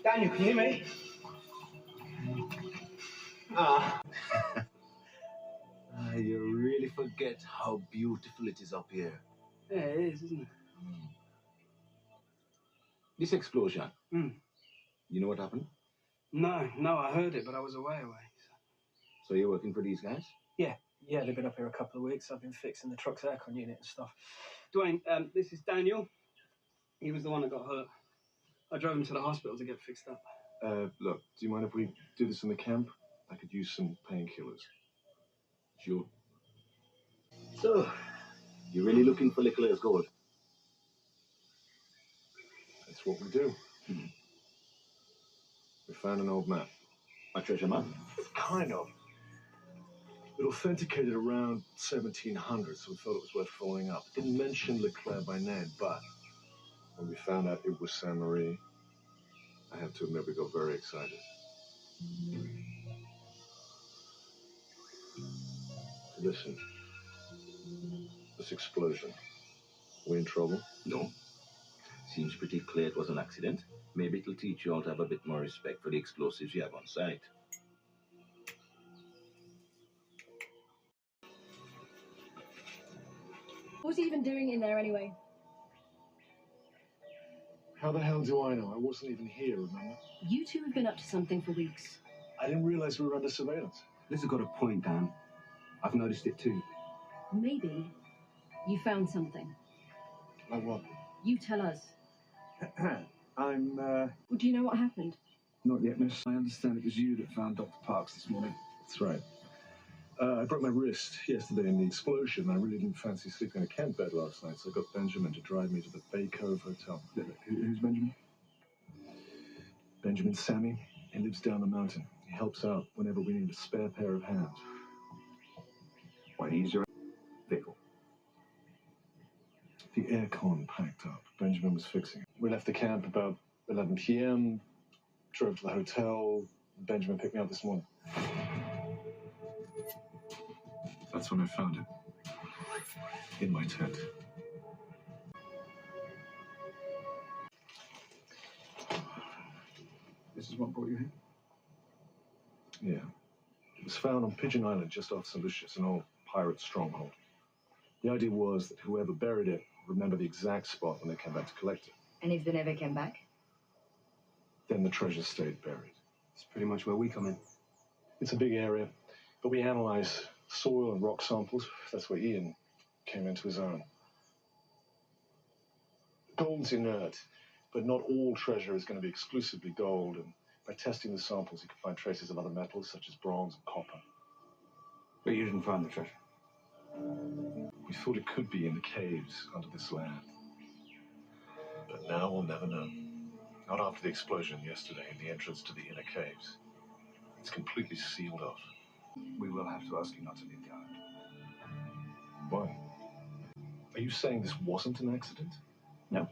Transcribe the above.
Daniel, can you hear me? You really forget how beautiful it is up here. Yeah, it is, isn't it? This explosion, Mm. you know what happened? No, I heard it, but I was away. So you're working for these guys? Yeah, they've been up here a couple of weeks. I've been fixing the truck's aircon unit and stuff. Dwayne, this is Daniel. He was the one that got hurt. I drove him to the hospital to get fixed up. Look, do you mind if we do this in the camp? I could use some painkillers. Sure. So, you're really looking for Leclerc's gold? That's what we do. We found an old map. A treasure map? Kind of. It authenticated around 1700, so we thought it was worth following up. It didn't mention Leclerc by name, but when we found out it was Saint Marie, I have to admit we got very excited. Listen, this explosion, we in trouble? No. Seems pretty clear it was an accident. Maybe it'll teach you all to have a bit more respect for the explosives you have on site. What was he even doing in there anyway? How the hell do I know? I wasn't even here, remember? You two have been up to something for weeks. I didn't realize we were under surveillance. This has got a point, Dan. I've noticed it too. Maybe you found something. Like what? You tell us. I'm, Well, do you know what happened? Not yet, miss. I understand it was you that found Dr. Parks this morning. That's right. I broke my wrist yesterday in the explosion. I really didn't fancy sleeping in a camp bed last night, so I got Benjamin to drive me to the Bay Cove Hotel. Who's Benjamin? Benjamin Sammy. He lives down the mountain. He helps out whenever we need a spare pair of hands. Why, he's your vehicle. The aircon packed up. Benjamin was fixing it. We left the camp about 11 p.m., drove to the hotel. Benjamin picked me up this morning. That's when I found it. In my tent. This is what brought you here? Yeah. It was found on Pigeon Island just off St. Lucius, an old pirate stronghold. The idea was that whoever buried it would remember the exact spot when they came back to collect it. And if they never came back? Then the treasure stayed buried. It's pretty much where we come in. It's a big area, but we analyze soil and rock samples. That's where Ian came into his own. Gold's inert, but not all treasure is going to be exclusively gold, and by testing the samples you can find traces of other metals such as bronze and copper. But you didn't find the treasure. We thought it could be in the caves under this land. But now we'll never know. Not after the explosion yesterday in the entrance to the inner caves. It's completely sealed off. We will have to ask you not to leave the island. Why? Are you saying this wasn't an accident? No.